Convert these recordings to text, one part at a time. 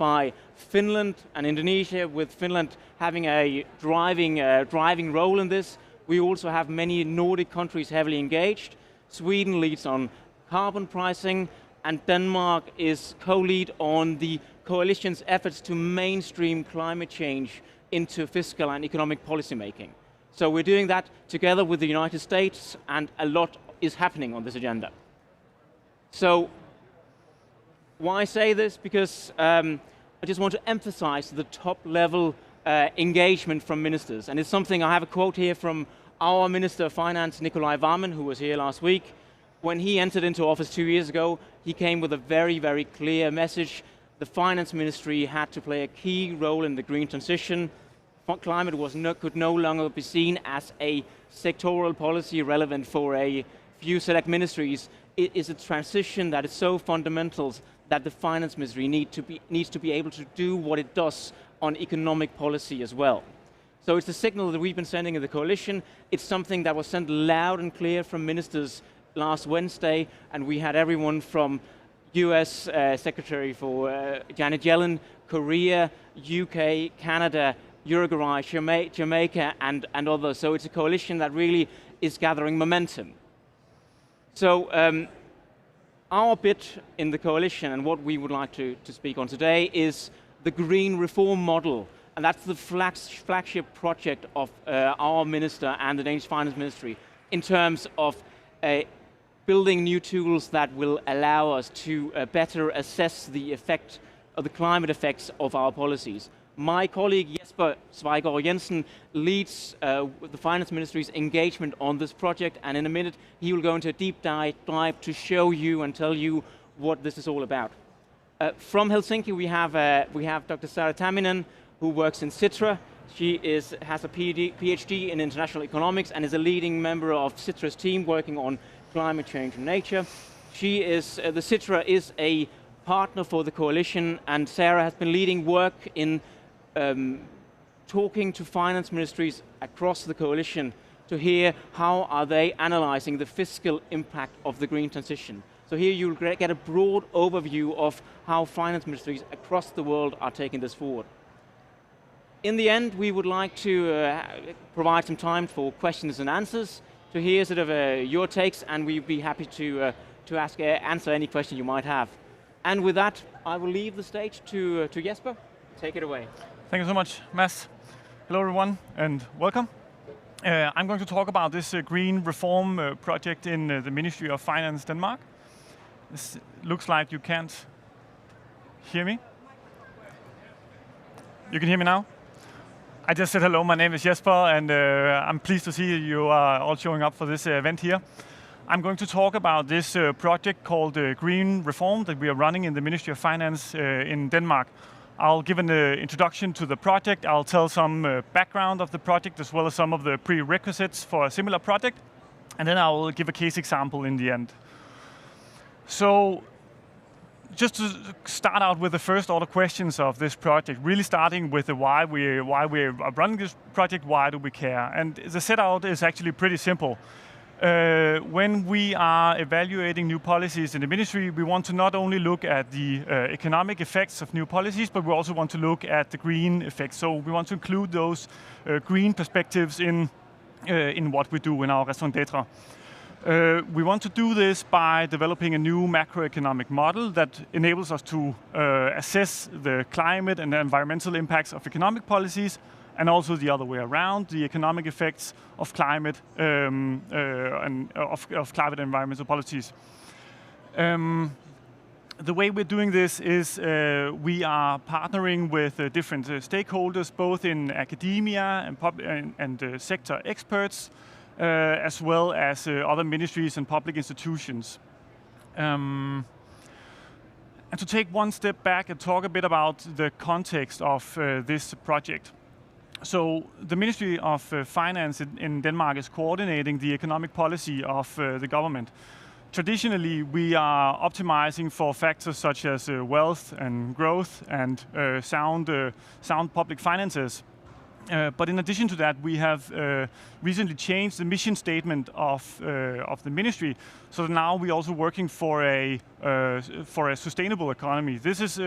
by Finland and Indonesia, with Finland having a driving role in this. We also have many Nordic countries heavily engaged. Sweden leads on carbon pricing, and Denmark is co-lead on the coalition's efforts to mainstream climate change into fiscal and economic policy making. So we're doing that together with the United States, and a lot is happening on this agenda. So why say this? Because I just want to emphasize the top level engagement from ministers. And it's something, I have a quote here from our Minister of Finance, Nikolai Vammen, who was here last week. When he entered into office 2 years ago, he came with a very, very clear message. The Finance Ministry had to play a key role in the green transition. Climate could no longer be seen as a sectoral policy relevant for a few select ministries. It is a transition that is so fundamental that the Finance Ministry needs to be able to do what it does on economic policy as well. So it's the signal that we've been sending in the coalition. It's something that was sent loud and clear from ministers last Wednesday, and we had everyone from US Secretary for Janet Yellen, Korea, UK, Canada, Uruguay, Jamaica, and others. So it's a coalition that really is gathering momentum. So our bit in the coalition, and what we would like to speak on today, is the green reform model. And that's the flagship project of our minister and the Danish Finance Ministry in terms of building new tools that will allow us to better assess the effect of the climate effects of our policies. My colleague Jesper Svejgaard Jensen leads the Finance Ministry's engagement on this project, and in a minute he will go into a deep dive to show you and tell you what this is all about. From Helsinki we have Dr. Sara Damian, who works in Sitra. She has a PhD in international economics and is a leading member of Sitra's team working on climate change and nature. The Sitra is a partner for the coalition, and Sara has been leading work in talking to finance ministries across the coalition to hear how are they analyzing the fiscal impact of the green transition. So here you'll get a broad overview of how finance ministries across the world are taking this forward. In the end, we would like to provide some time for questions and answers, to hear sort of your takes, and we'd be happy to answer any question you might have. And with that, I will leave the stage to Jesper. Take it away. Thank you so much, Mads. Hello, everyone, and welcome. I'm going to talk about this green reform project in the Ministry of Finance Denmark. This looks like you can't hear me. You can hear me now? I just said hello, my name is Jesper, and I'm pleased to see you are all showing up for this event here. I'm going to talk about this project called Green Reform that we are running in the Ministry of Finance in Denmark. I'll give an introduction to the project, I'll tell some background of the project as well as some of the prerequisites for a similar project, and then I'll give a case example in the end. So, just to start out with the first order questions of this project, really starting with the why we are running this project, why do we care? And the setup is actually pretty simple. When we are evaluating new policies in the ministry, we want to not only look at the economic effects of new policies, but we also want to look at the green effects. So we want to include those green perspectives in what we do in our raison d'être. We want to do this by developing a new macroeconomic model that enables us to assess the climate and the environmental impacts of economic policies, and also the other way around, the economic effects of climate and climate and environmental policies. The way we're doing this is we are partnering with different stakeholders, both in academia and sector experts, as well as other ministries and public institutions. And to take one step back and talk a bit about the context of this project. So the Ministry of Finance in Denmark is coordinating the economic policy of the government. Traditionally, we are optimizing for factors such as wealth and growth and sound public finances. But in addition to that, we have recently changed the mission statement of the ministry, so that now we're also working for a sustainable economy. This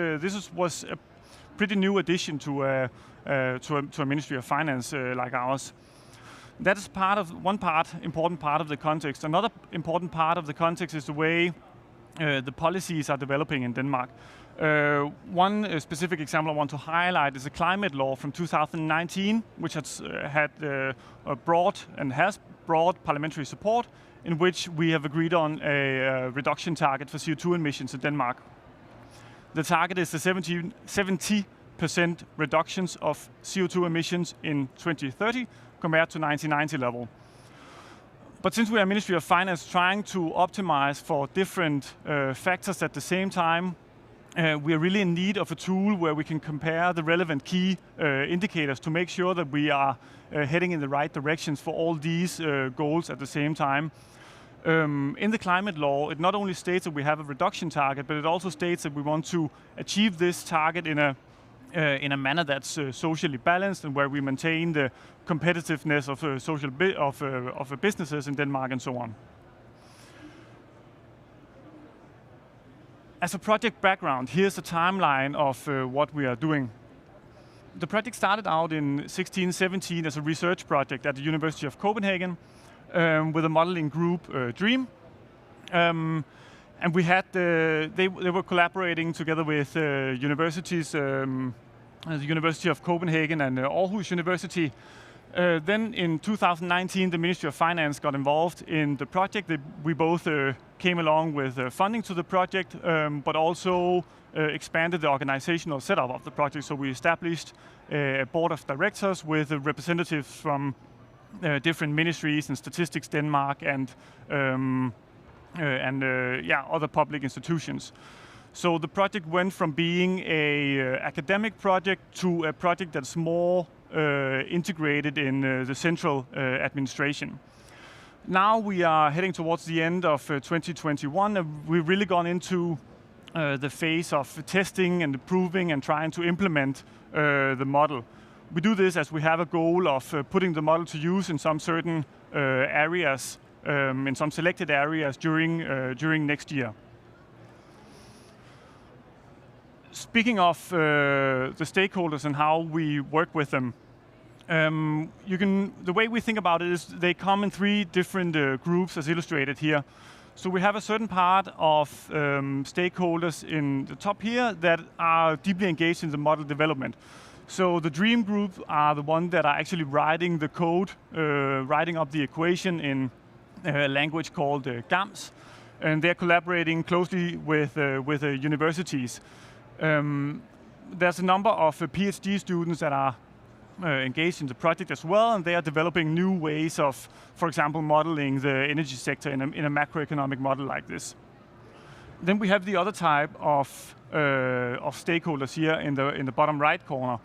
was pretty new addition to a Ministry of Finance like ours. That is important part of the context. Another important part of the context is the way the policies are developing in Denmark. One specific example I want to highlight is a climate law from 2019, which has had has broad parliamentary support, in which we have agreed on a reduction target for CO2 emissions in Denmark. The target is the 70% reductions of CO2 emissions in 2030 compared to 1990 level. But since we are Ministry of Finance trying to optimize for different factors at the same time, we are really in need of a tool where we can compare the relevant key indicators to make sure that we are heading in the right directions for all these goals at the same time. In the climate law, it not only states that we have a reduction target, but it also states that we want to achieve this target in a manner that's socially balanced and where we maintain the competitiveness of businesses in Denmark and so on. As a project background, here's a timeline of what we are doing. The project started out in 16-17 as a research project at the University of Copenhagen with a modeling group, DREAM. And we had, they were collaborating together with universities, the University of Copenhagen and Aarhus University. Then in 2019, the Ministry of Finance got involved in the project. We both came along with funding to the project, but also expanded the organizational setup of the project. So we established a board of directors with representatives from different ministries and Statistics Denmark and other public institutions. So the project went from being a academic project to a project that's more integrated in the central administration. Now we are heading towards the end of 2021, and we've really gone into the phase of testing and improving and trying to implement the model. We do this as we have a goal of putting the model to use in some certain areas, in some selected areas during next year. Speaking of the stakeholders and how we work with them, the way we think about it is they come in three different groups as illustrated here. So we have a certain part of stakeholders in the top here that are deeply engaged in the model development. So the DREAM group are the ones that are actually writing the code, writing up the equation in a language called GAMS, and they're collaborating closely with universities. There's a number of PhD students that are engaged in the project as well, and they are developing new ways of, for example, modeling the energy sector in a macroeconomic model like this. Then we have the other type of stakeholders here in the bottom right corner,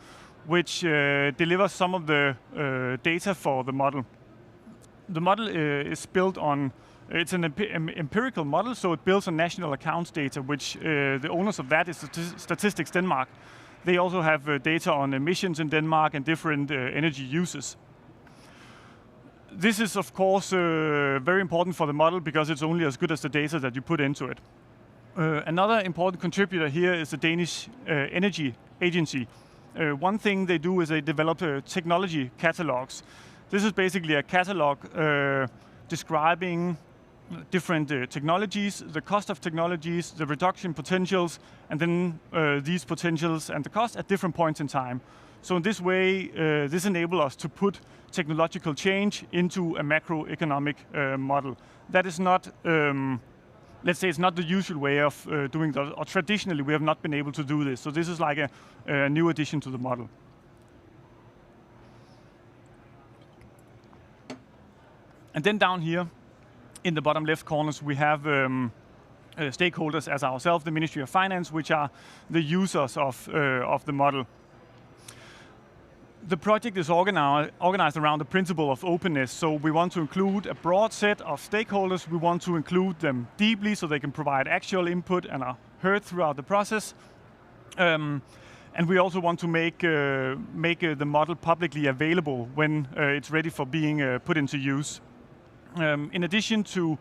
which delivers some of the data for the model. The model is built on, it's an empirical model, so it builds on national accounts data, which the owners of that is Statistics Denmark. They also have data on emissions in Denmark and different energy uses. This is, of course, very important for the model because it's only as good as the data that you put into it. Another important contributor here is the Danish Energy Agency. One thing they do is they develop technology catalogs. This is basically a catalog describing different technologies, the cost of technologies, the reduction potentials, and then these potentials and the cost at different points in time. So in this way, this enables us to put technological change into a macroeconomic model. That is not, let's say it's not the usual way of doing that, or traditionally we have not been able to do this. So this is like a new addition to the model. And then down here, in the bottom left corners, we have stakeholders as ourselves, the Ministry of Finance, which are the users of the model. The project is organized around the principle of openness, so we want to include a broad set of stakeholders. We want to include them deeply so they can provide actual input and are heard throughout the process. And we also want to make the model publicly available when it's ready for being put into use. In addition to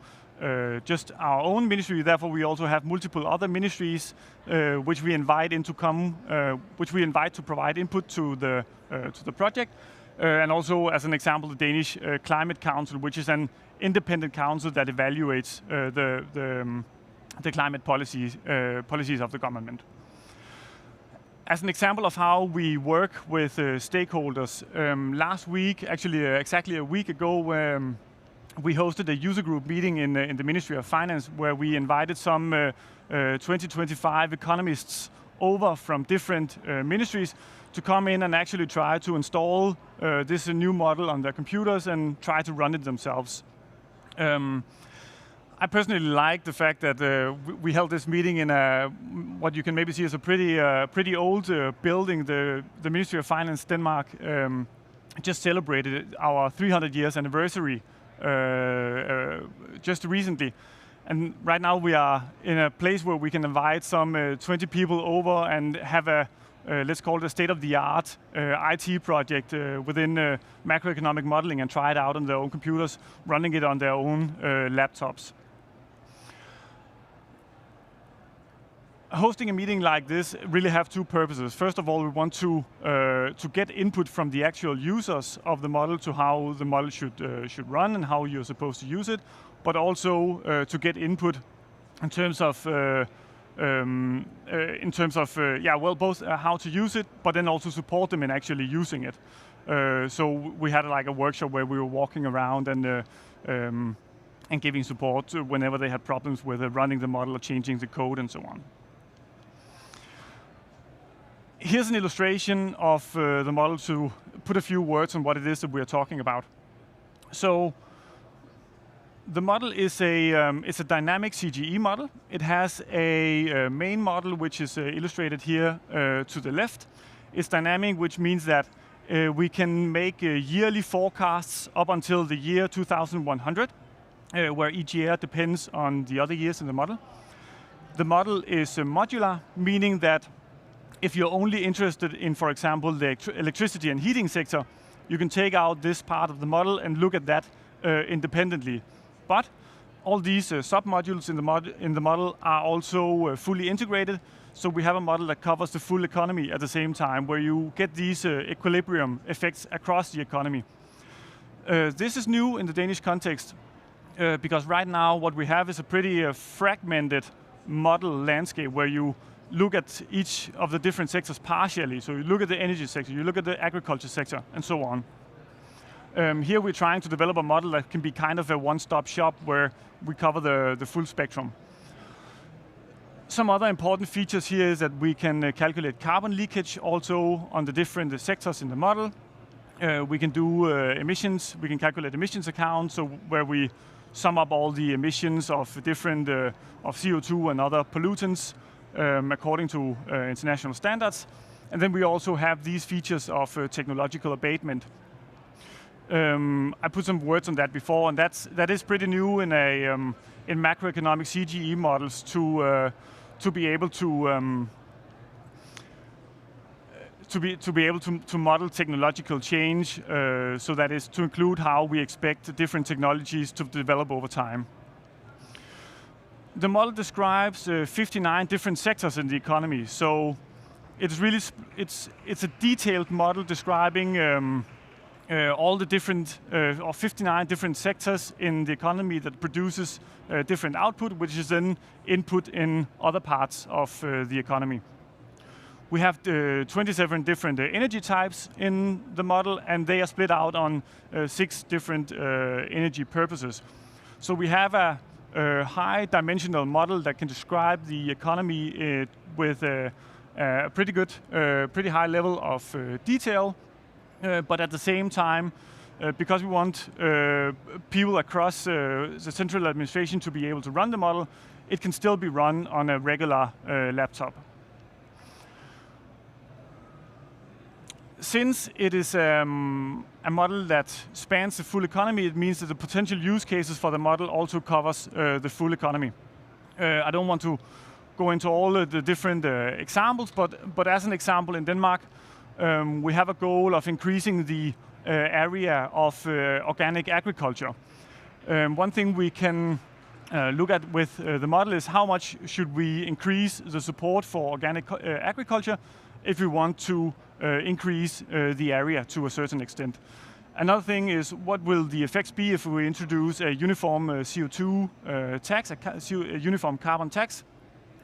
just our own ministry. Therefore, we also have multiple other ministries which we invite to provide input to the project. And also, as an example, the Danish Climate Council, which is an independent council that evaluates the climate policies of the government. As an example of how we work with stakeholders, last week, actually exactly a week ago, we hosted a user group meeting in the Ministry of Finance where we invited some 20-25 economists over from different ministries to come in and actually try to install this new model on their computers and try to run it themselves. I personally like the fact that we held this meeting in what you can maybe see as a pretty old building. The Ministry of Finance Denmark just celebrated our 300 years anniversary just recently. And right now we are in a place where we can invite some 20 people over and have a, let's call it a state-of-the-art IT project within macroeconomic modeling and try it out on their own computers, running it on their own laptops. Hosting a meeting like this really have two purposes. First of all, we want to get input from the actual users of the model to how the model should run and how you're supposed to use it, but also to get input in terms of both how to use it, but then also support them in actually using it. So we had like a workshop where we were walking around and giving support whenever they had problems with running the model or changing the code and so on. Here's an illustration of the model to put a few words on what it is that we're talking about. So the model is it's a dynamic CGE model. It has a main model which is illustrated here to the left. It's dynamic, which means that we can make yearly forecasts up until the year 2100, where each year depends on the other years in the model. The model is modular, meaning that if you're only interested in, for example, the electricity and heating sector, you can take out this part of the model and look at that independently. But all these sub-modules in the model are also fully integrated, so we have a model that covers the full economy at the same time, where you get these equilibrium effects across the economy. This is new in the Danish context, because right now what we have is a pretty fragmented model landscape where you look at each of the different sectors partially. So you look at the energy sector, you look at the agriculture sector, and so on. Here we're trying to develop a model that can be kind of a one-stop shop where we cover the full spectrum. Some other important features here is that we can calculate carbon leakage also on the different sectors in the model. We can do emissions, we can calculate emissions accounts, so where we sum up all the emissions of different of CO2 and other pollutants according to international standards. And then we also have these features of technological abatement. I put some words on that before, and that is pretty new in macroeconomic CGE models to be able to model technological change, so that is to include how we expect different technologies to develop over time. The model describes 59 different sectors in the economy, so it's really it's a detailed model describing all the different or 59 different sectors in the economy that produces different output, which is then input in other parts of the economy. We have 27 different energy types in the model, and they are split out on 6 different energy purposes. So we have a high-dimensional model that can describe the economy with a pretty high level of detail, but at the same time, because we want people across the central administration to be able to run the model, it can still be run on a regular laptop. Since it is a model that spans the full economy, it means that the potential use cases for the model also covers the full economy. I don't want to go into all the different examples, but as an example, in Denmark, we have a goal of increasing the area of organic agriculture. One thing we can look at with the model is how much should we increase the support for organic agriculture if we want to increase the area to a certain extent. Another thing is what will the effects be if we introduce a uniform CO2 tax, a uniform carbon tax,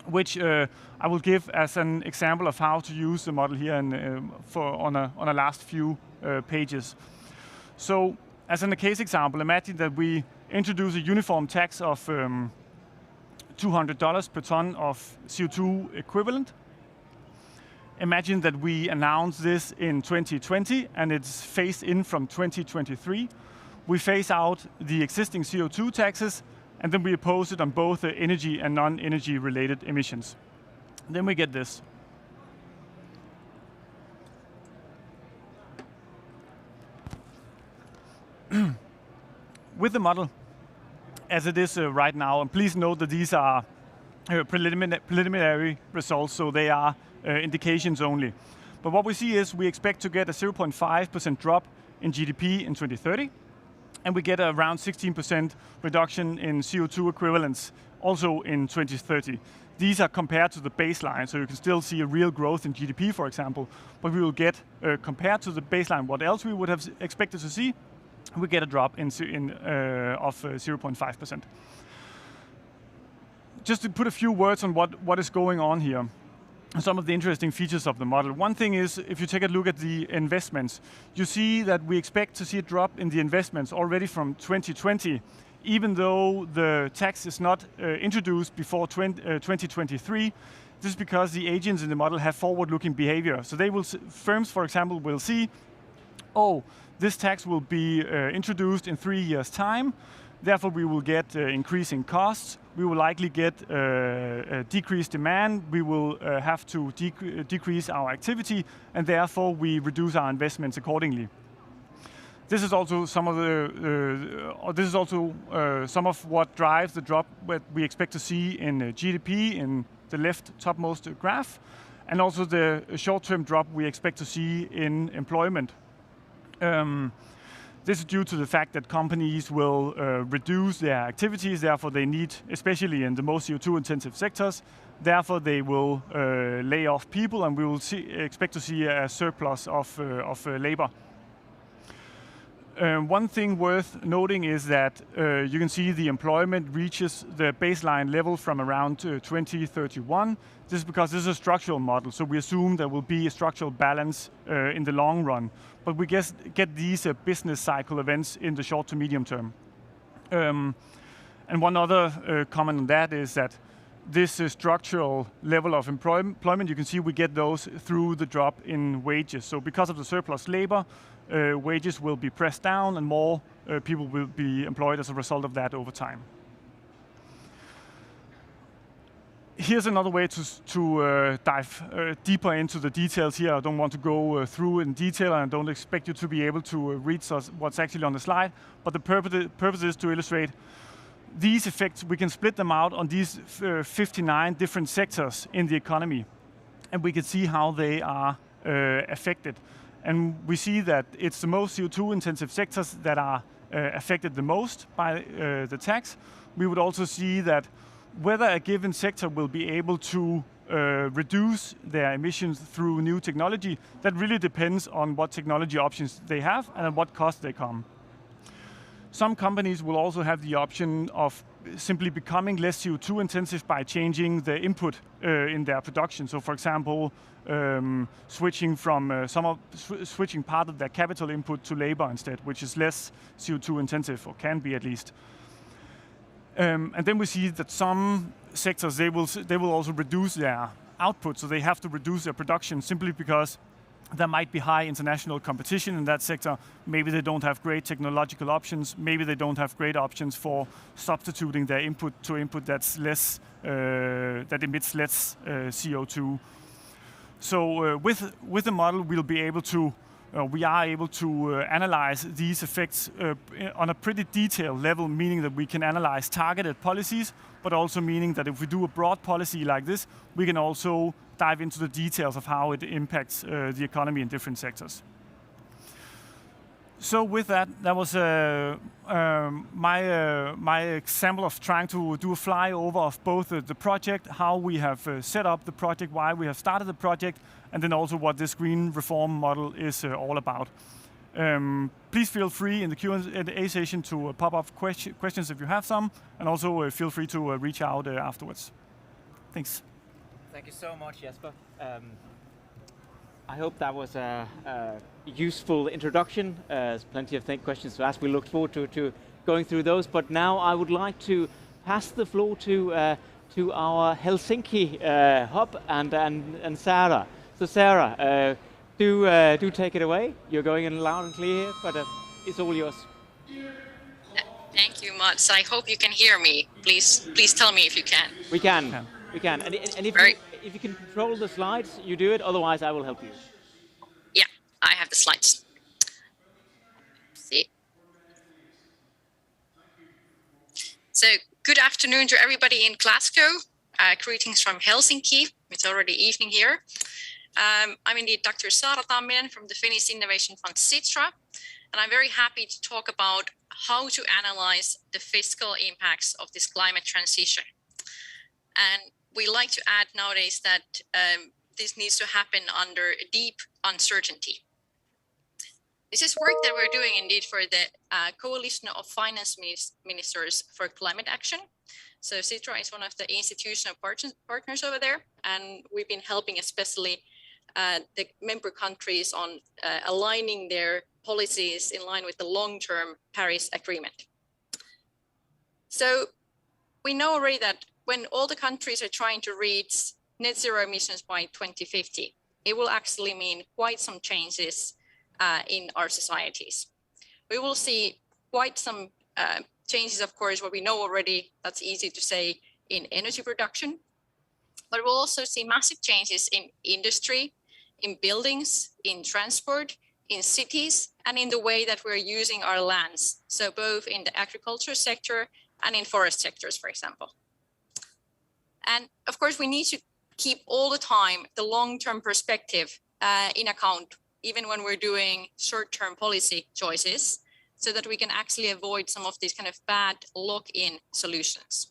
which I will give as an example of how to use the model here on a last few pages. So as in the case example, imagine that we introduce a uniform tax of $200 per ton of CO2 equivalent. Imagine that we announce this in 2020 and it's phased in from 2023. We phase out the existing CO2 taxes and then we impose it on both the energy and non-energy related emissions. Then we get this. With the model, as it is right now, and please note that these are preliminary results, so they are indications only. But what we see is we expect to get a 0.5% drop in GDP in 2030, and we get around 16% reduction in CO2 equivalents also in 2030. These are compared to the baseline, so you can still see a real growth in GDP, for example, but we will get, compared to the baseline, what else we would have expected to see, we get a drop of 0.5%. Just to put a few words on what is going on here, some of the interesting features of the model. One thing is, if you take a look at the investments, you see that we expect to see a drop in the investments already from 2020, even though the tax is not introduced before 2023. This is because the agents in the model have forward-looking behavior. So they will, firms, for example, will see, oh, this tax will be introduced in 3 years' time. Therefore, we will get increasing costs. We will likely get decreased demand. We will have to decrease our activity, and therefore we reduce our investments accordingly. This is also some of some of what drives the drop that we expect to see in GDP in the left topmost graph, and also the short-term drop we expect to see in employment. This is due to the fact that companies will reduce their activities, therefore they need, especially in the most CO2-intensive sectors, therefore they will lay off people, and we will expect to see a surplus of labor. One thing worth noting is that you can see the employment reaches the baseline level from around 2031. This is because this is a structural model, so we assume there will be a structural balance in the long run. But we get these business cycle events in the short to medium term. And one other comment on that is that this structural level of employment, you can see we get those through the drop in wages. So because of the surplus labor, wages will be pressed down and more people will be employed as a result of that over time. Here's another way to dive deeper into the details here. I don't want to go through in detail, and I don't expect you to be able to read what's actually on the slide, but the purpose is to illustrate these effects. We can split them out on these 59 different sectors in the economy, and we can see how they are affected. And we see that it's the most CO2-intensive sectors that are affected the most by the tax. We would also see that whether a given sector will be able to reduce their emissions through new technology, that really depends on what technology options they have and at what cost they come. Some companies will also have the option of simply becoming less CO2 intensive by changing the input in their production. So for example, switching part of their capital input to labor instead, which is less CO2 intensive, or can be at least. And then we see that some sectors, they will also reduce their output, so they have to reduce their production simply because there might be high international competition in that sector. Maybe they don't have great technological options. Maybe they don't have great options for substituting their input to input that's less, that emits less CO2. So with the model, we are able to analyze these effects on a pretty detailed level, meaning that we can analyze targeted policies, but also meaning that if we do a broad policy like this, we can also dive into the details of how it impacts the economy in different sectors. So with that, that was my example of trying to do a flyover of both the project, how we have set up the project, why we have started the project, and then also what this green reform model is all about. Please feel free in the Q&A session to pop up questions if you have some, and also feel free to reach out afterwards. Thanks. Thank you so much, Jesper. I hope that was a useful introduction. There's plenty of questions to ask. We look forward to going through those. But now I would like to pass the floor to our Helsinki hub and Sara. So Sara, do take it away. You're going in loud and clear here, but it's all yours. Thank you much. I hope you can hear me. Please tell me if you can. We can. We can. And if you can control the slides, you do it. Otherwise, I will help you. Yeah, I have the slides. See. So, good afternoon to everybody in Glasgow. Greetings from Helsinki. It's already evening here. I'm indeed Dr. Sara Damian from the Finnish Innovation Fund Sitra, and I'm very happy to talk about how to analyze the fiscal impacts of this climate transition. And we like to add nowadays that this needs to happen under deep uncertainty. This is work that we're doing indeed for the Coalition of Finance Ministers for Climate Action. So Sitra is one of the institutional partners over there, and we've been helping especially the member countries on aligning their policies in line with the long-term Paris Agreement. So we know already that when all the countries are trying to reach net zero emissions by 2050, it will actually mean quite some changes in our societies. We will see quite some changes, of course, what we know already, that's easy to say, in energy production, but we'll also see massive changes in industry, in buildings, in transport, in cities, and in the way that we're using our lands. So both in the agriculture sector and in forest sectors, for example. And of course, we need to keep all the time the long-term perspective in account, even when we're doing short-term policy choices, so that we can actually avoid some of these kind of bad lock-in solutions.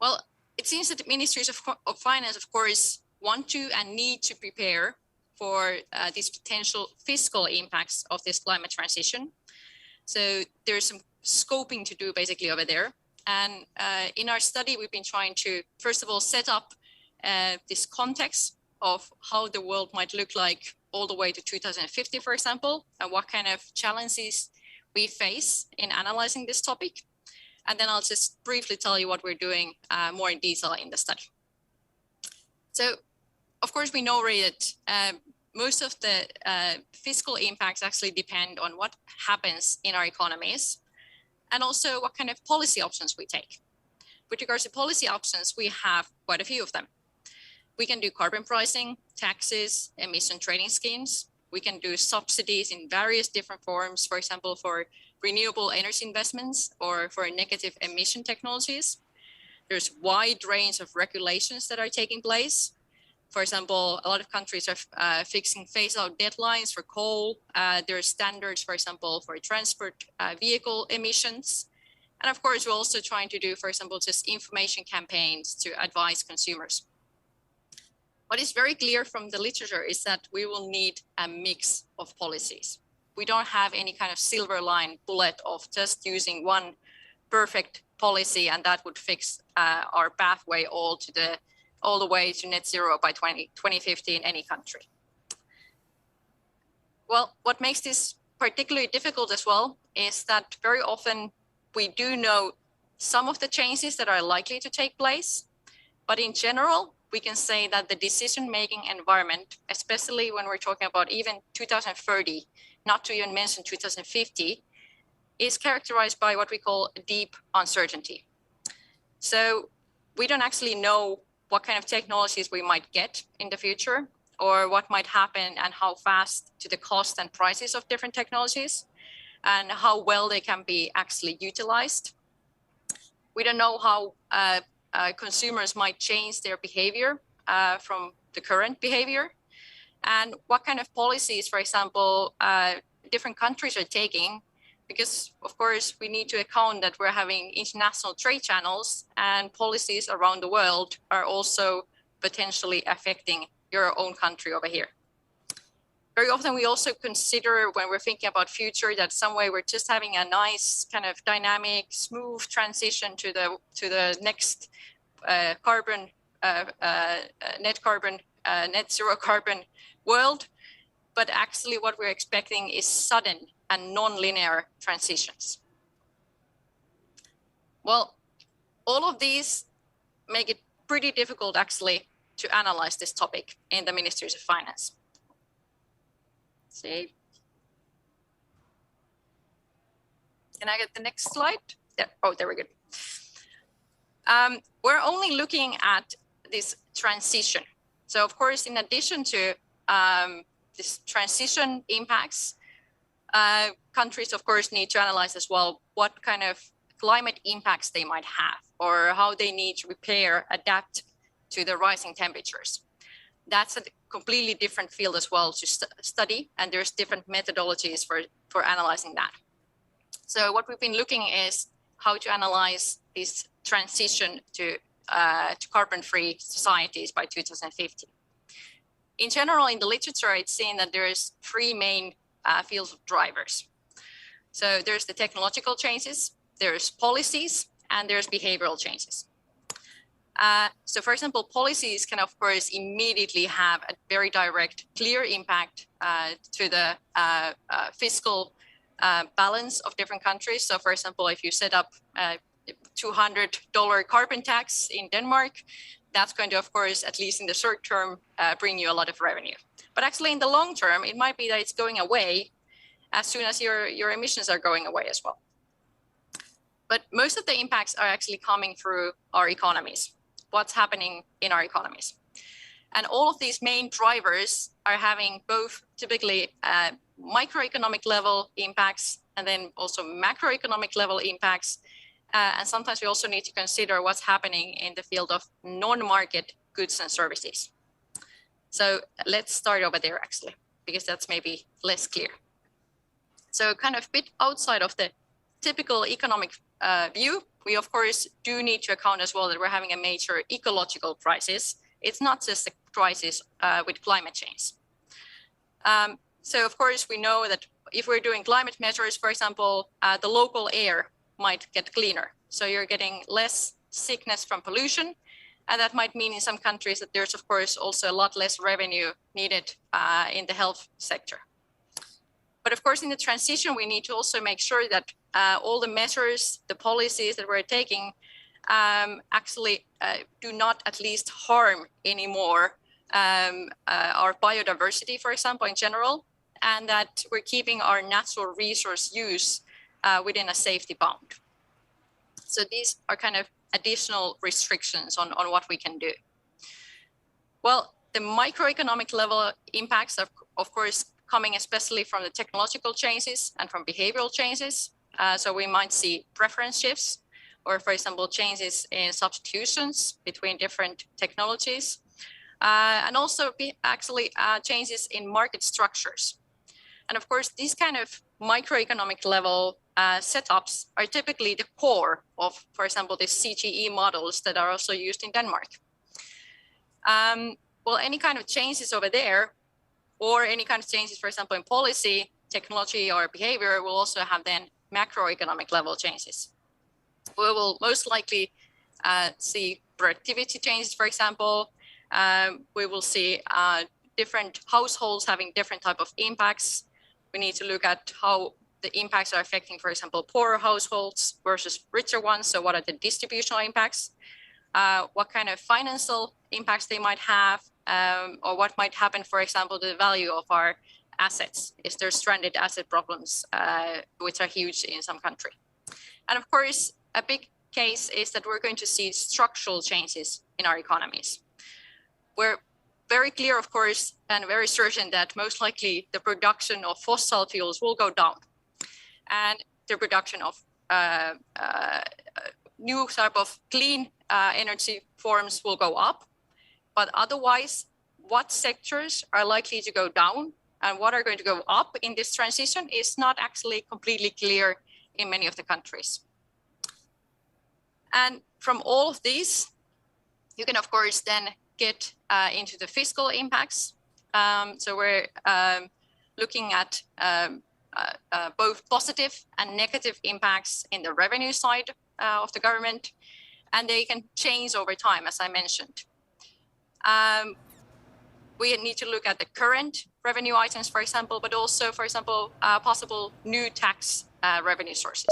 Well, it seems that the ministries of finance, of course, want to and need to prepare for these potential fiscal impacts of this climate transition. So there's some scoping to do basically over there. And in our study, we've been trying to, first of all, set up this context of how the world might look like all the way to 2050, for example, and what kind of challenges we face in analyzing this topic. And then I'll just briefly tell you what we're doing more in detail in the study. So, of course, we know already that most of the fiscal impacts actually depend on what happens in our economies, and also what kind of policy options we take. With regards to policy options, we have quite a few of them. We can do carbon pricing, taxes, emission trading schemes. We can do subsidies in various different forms, for example, for renewable energy investments or for negative emission technologies. There's a wide range of regulations that are taking place. For example, a lot of countries are fixing phase-out deadlines for coal. There are standards, for example, for transport vehicle emissions. And of course, we're also trying to do, for example, just information campaigns to advise consumers. What is very clear from the literature is that we will need a mix of policies. We don't have any kind of silver line bullet of just using one perfect policy and that would fix our pathway all the way to net zero by 2050 in any country. Well, what makes this particularly difficult as well is that very often we do know some of the changes that are likely to take place, but in general, we can say that the decision-making environment, especially when we're talking about even 2030, not to even mention 2050, is characterized by what we call deep uncertainty. So we don't actually know what kind of technologies we might get in the future, or what might happen and how fast to the cost and prices of different technologies, and how well they can be actually utilized. We don't know how consumers might change their behavior from the current behavior, and what kind of policies, for example, different countries are taking, because of course we need to account that we're having international trade channels and policies around the world are also potentially affecting your own country over here. Very often we also consider when we're thinking about future that some way we're just having a nice kind of dynamic, smooth transition to the next net zero carbon world. But actually what we're expecting is sudden and non-linear transitions. Well, all of these make it pretty difficult actually to analyze this topic in the Ministries of Finance. See? Can I get the next slide? There. Oh, there we go. We're only looking at this transition. So of course, in addition to this transition impacts, countries of course need to analyze as well what kind of climate impacts they might have or how they need to repair, adapt to the rising temperatures. That's a completely different field as well to study, and there's different methodologies for analyzing that. So what we've been looking is how to analyze this transition to carbon-free societies by 2050. In general, in the literature, it's seen that there's three main fields of drivers. So there's the technological changes, there's policies, and there's behavioral changes. So for example, policies can of course immediately have a very direct, clear impact to the fiscal balance of different countries. So for example, if you set up a $200 carbon tax in Denmark, that's going to, of course, at least in the short term, bring you a lot of revenue. But actually in the long term, it might be that it's going away as soon as your emissions are going away as well. But most of the impacts are actually coming through our economies, what's happening in our economies. And all of these main drivers are having both typically microeconomic level impacts and then also macroeconomic level impacts. And sometimes we also need to consider what's happening in the field of non-market goods and services. So let's start over there actually, because that's maybe less clear. So kind of a bit outside of the typical economic view, we of course do need to account as well that we're having a major ecological crisis. It's not just a crisis with climate change. So of course we know that if we're doing climate measures, for example, the local air might get cleaner. So you're getting less sickness from pollution. And that might mean in some countries that there's of course also a lot less revenue needed in the health sector. But of course, in the transition, we need to also make sure that all the measures, the policies that we're taking actually do not at least harm anymore our biodiversity, for example, in general, and that we're keeping our natural resource use within a safety bound. So these are kind of additional restrictions on what we can do. Well, the microeconomic level impacts are, of course, coming especially from the technological changes and from behavioral changes. So we might see preference shifts, or for example, changes in substitutions between different technologies, and also changes in market structures. And of course, these kind of microeconomic level setups are typically the core of, for example, the CGE models that are also used in Denmark. Well, any kind of changes over there, or any kind of changes, for example, in policy, technology, or behavior will also have then macroeconomic level changes. We will most likely see productivity changes, for example. We will see different households having different type of impacts. We need to look at how the impacts are affecting, for example, poorer households versus richer ones. So what are the distributional impacts? What kind of financial impacts they might have, or what might happen, for example, to the value of our assets. Is there stranded asset problems, which are huge in some country? And of course, a big case is that we're going to see structural changes in our economies. We're very clear, of course, and very certain that most likely the production of fossil fuels will go down, and the production of new type of clean energy forms will go up. But otherwise, what sectors are likely to go down and what are going to go up in this transition is not actually completely clear in many of the countries. And from all of these, you can of course then get into the fiscal impacts. So we're looking at both positive and negative impacts in the revenue side of the government, and they can change over time, as I mentioned. We need to look at the current revenue items, for example, but also, for example, possible new tax revenue sources.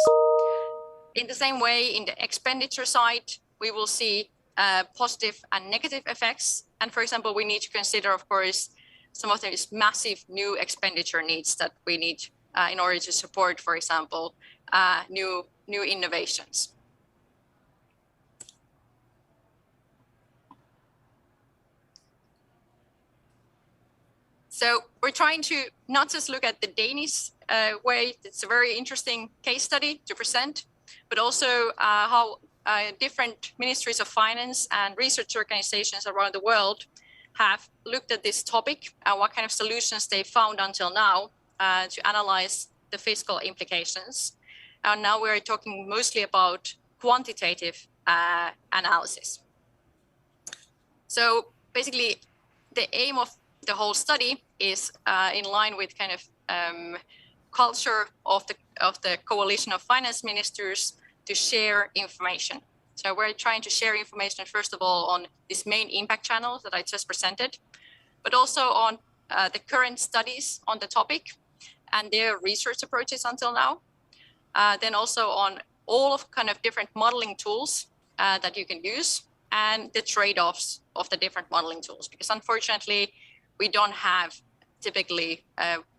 In the same way, in the expenditure side, we will see positive and negative effects. And for example, we need to consider, of course, some of these massive new expenditure needs that we need in order to support, for example, new innovations. So we're trying to not just look at the Danish way, it's a very interesting case study to present, but also how different ministries of finance and research organizations around the world have looked at this topic and what kind of solutions they found until now to analyze the fiscal implications. And now we're talking mostly about quantitative analysis. So basically, the aim of the whole study is in line with kind of culture of the coalition of finance ministers to share information. So we're trying to share information, first of all, on these main impact channels that I just presented, but also on the current studies on the topic and their research approaches until now. Then also on all of kind of different modeling tools that you can use and the trade-offs of the different modeling tools, because unfortunately, we don't have typically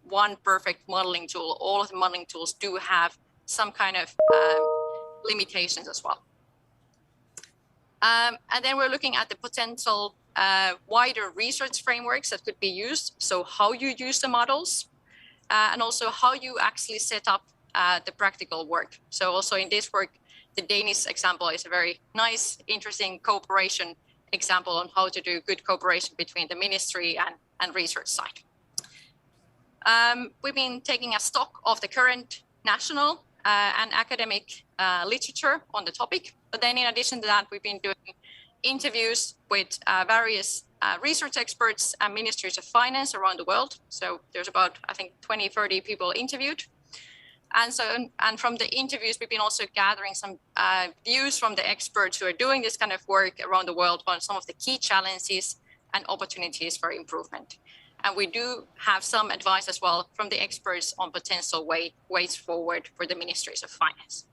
one perfect modeling tool. All of the modeling tools do have some kind of limitations as well. And then we're looking at the potential wider research frameworks that could be used. So how you use the models and also how you actually set up the practical work. So also in this work, the Danish example is a very nice, interesting cooperation example on how to do good cooperation between the ministry and research side. We've been taking a stock of the current national and academic literature on the topic. But then in addition to that, we've been doing interviews with various research experts and ministries of finance around the world. So there's about, I think, 20, 30 people interviewed. And from the interviews, we've been also gathering some views from the experts who are doing this kind of work around the world on some of the key challenges and opportunities for improvement. And we do have some advice as well from the experts on potential ways forward for the ministries of finance.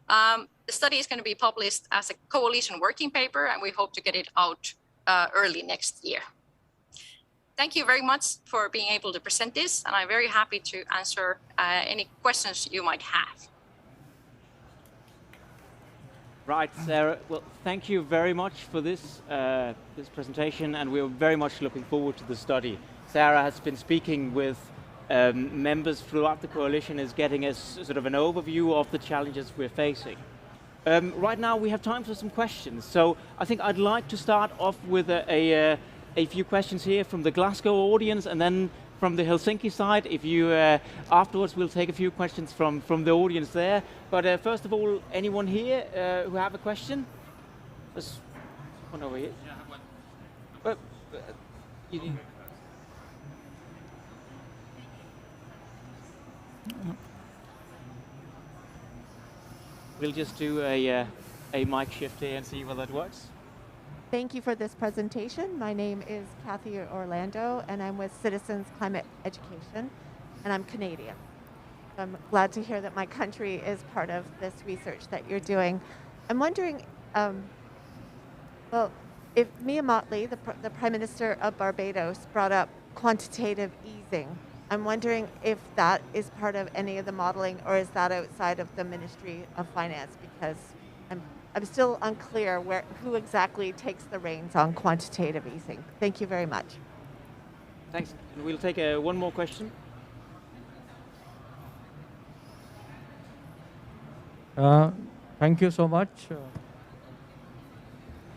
The study is going to be published as a coalition working paper, and we hope to get it out early next year. Thank you very much for being able to present this, and I'm very happy to answer any questions you might have. Right, Sarah. Well, thank you very much for this this presentation, and we're very much looking forward to the study. Sara has been speaking with members throughout the coalition, is getting us sort of an overview of the challenges we're facing. Right now, we have time for some questions. So I think I'd like to start off with a few questions here from the Glasgow audience, and then from the Helsinki side. If you afterwards, we'll take a few questions from the audience there. But first of all, anyone here who have a question? There's one over here. Yeah, I have one. We'll just do a mic shift here and see whether it works. Thank you for this presentation. My name is Kathy Orlando, and I'm with Citizens Climate Education, and I'm Canadian. I'm glad to hear that my country is part of this research that you're doing. I'm wondering, well, if Mia Mottley, the Prime Minister of Barbados, brought up quantitative easing, I'm wondering if that is part of any of the modeling, or is that outside of the Ministry of Finance, because I'm still unclear who exactly takes the reins on quantitative easing. Thank you very much. Thanks. We'll take one more question. Thank you so much.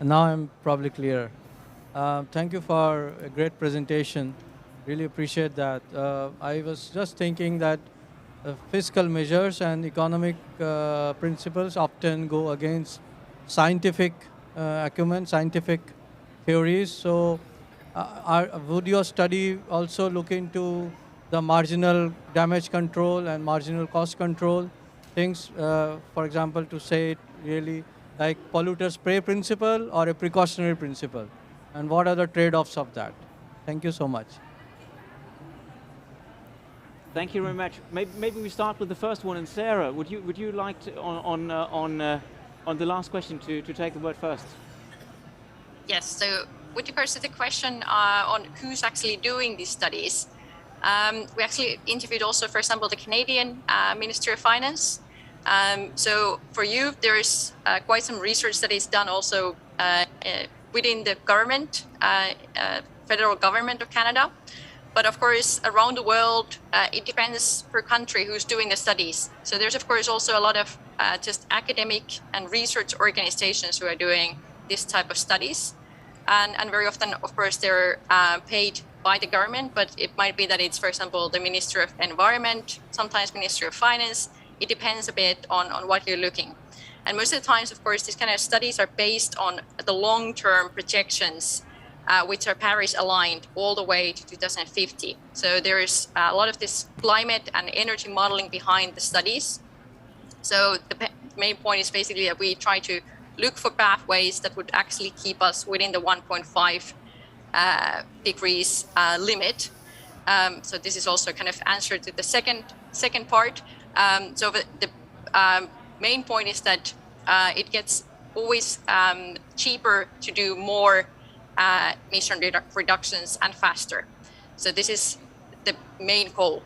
Now I'm probably clear. Thank you for a great presentation. Really appreciate that. I was just thinking that fiscal measures and economic principles often go against scientific acumen, scientific theories. So, would your study also look into the marginal damage control and marginal cost control things? For example, to say it really like polluters pay principle or a precautionary principle, and what are the trade-offs of that? Thank you so much. Thank you very much. Maybe we start with the first one, and Sarah, would you like to, on the last question to take the word first? Yes. So with regards to the question on who's actually doing these studies, we actually interviewed also, for example, the Canadian Ministry of Finance. So for you, there's quite some research that is done also within the government, federal government of Canada. But of course, around the world, it depends per country who's doing the studies. So there's of course also a lot of just academic and research organizations who are doing this type of studies. And very often, of course, they're paid by the government, but it might be that it's, for example, the Ministry of Environment, sometimes Ministry of Finance. It depends a bit on what you're looking. And most of the times, of course, these kind of studies are based on the long-term projections, which are Paris aligned all the way to 2050. So there is a lot of this climate and energy modeling behind the studies. So the main point is basically that we try to look for pathways that would actually keep us within the 1.5 degrees limit. So this is also kind of answer to the second part. So the main point is that it gets always cheaper to do more emission reductions and faster. So this is the main goal.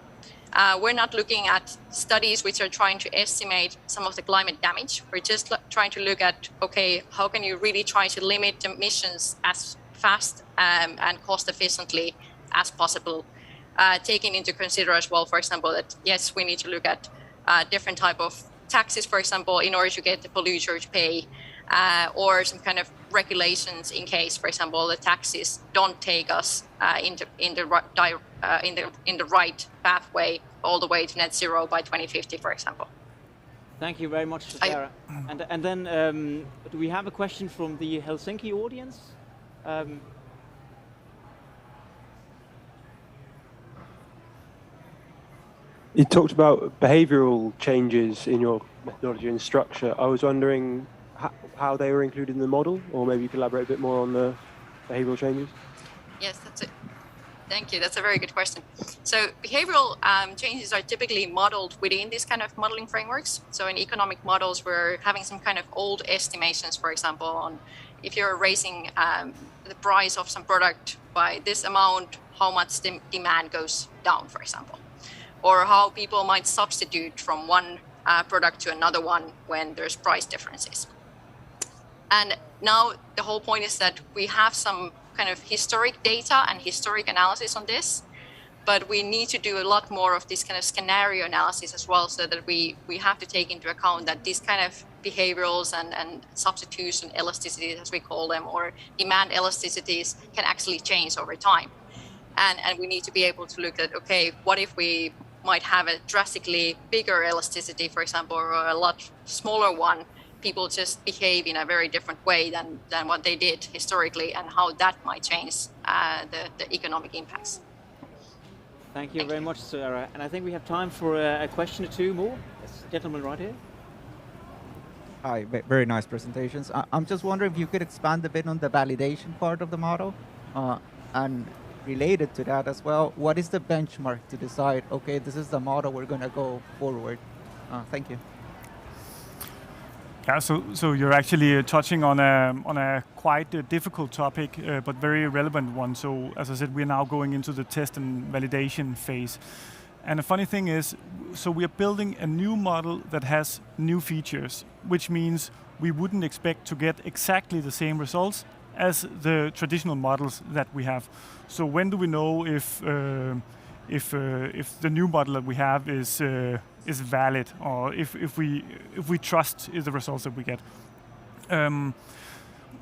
We're not looking at studies which are trying to estimate some of the climate damage. We're just trying to look at, okay, how can you really try to limit emissions as fast and cost efficiently as possible, taking into consider as well, for example, that yes, we need to look at different type of taxes, for example, in order to get the polluter to pay, or some kind of regulations in case, for example, the taxes don't take us in the right pathway all the way to net zero by 2050, for example. Thank you very much, Sarah. And then, do we have a question from the Helsinki audience? You talked about behavioural changes in your methodology and structure. I was wondering how they were included in the model, or maybe you could elaborate a bit more on the behavioural changes? Yes, that's it. Thank you. That's a very good question. So behavioral changes are typically modeled within these kind of modeling frameworks. So in economic models, we're having some kind of old estimations, for example, on if you're raising the price of some product by this amount, how much demand goes down, for example, or how people might substitute from one product to another one when there's price differences. And now the whole point is that we have some kind of historic data and historic analysis on this, but we need to do a lot more of this kind of scenario analysis as well, so that we have to take into account that these kind of behaviorals and substitution elasticities, as we call them, or demand elasticities can actually change over time. And we need to be able to look at, okay, what if we might have a drastically bigger elasticity, for example, or a lot smaller one? People just behave in a very different way than what they did historically, and how that might change the economic impacts. Thank you very much, Sarah. And I think we have time for a question or two more. Yes, gentleman right here. Hi, very nice presentations. I'm just wondering if you could expand a bit on the validation part of the model, and related to that as well, what is the benchmark to decide, okay, this is the model we're going to go forward? Thank you. Yeah, so you're actually touching on a quite difficult topic, but very relevant one. So as I said, we're now going into the test and validation phase. And the funny thing is, so we are building a new model that has new features, which means we wouldn't expect to get exactly the same results as the traditional models that we have. So when do we know if the new model that we have is valid, or if we trust is the results that we get?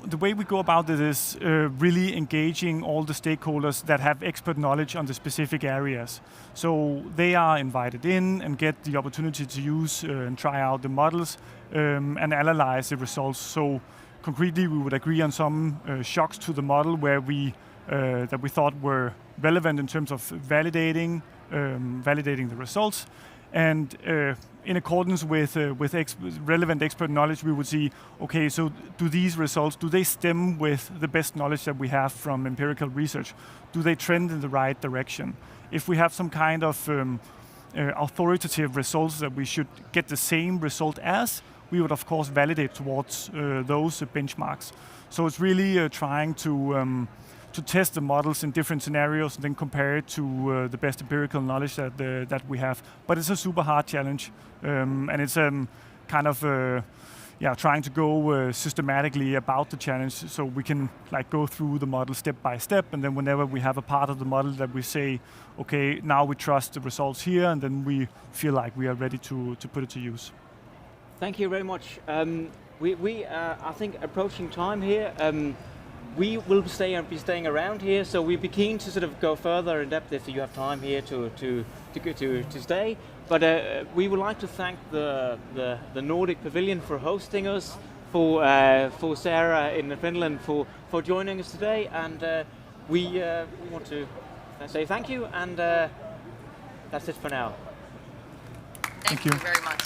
the way we go about it is really engaging all the stakeholders that have expert knowledge on the specific areas. So they are invited in and get the opportunity to use and try out the models and analyze the results. So concretely, we would agree on some shocks to the model where that we thought were relevant in terms of validating the results. And in accordance with relevant expert knowledge, we would see, okay, so do these results, do they stem with the best knowledge that we have from empirical research? Do they trend in the right direction? If we have some kind of authoritative results that we should get the same result as, we would of course validate towards those benchmarks. So it's really trying to test the models in different scenarios and then compare it to the best empirical knowledge that we have. But it's a super hard challenge, and it's kind of trying to go systematically about the challenge, so we can like go through the model step by step, and then whenever we have a part of the model that we say, okay, now we trust the results here, and then we feel like we are ready to put it to use. Thank you very much. We are, I think, approaching time here. We will be staying around here, so we'd be keen to sort of go further in depth if you have time here to stay. But we would like to thank the Nordic Pavilion for hosting us, for Sara in Finland for joining us today, and we want to say thank you, and that's it for now. Thank you very much.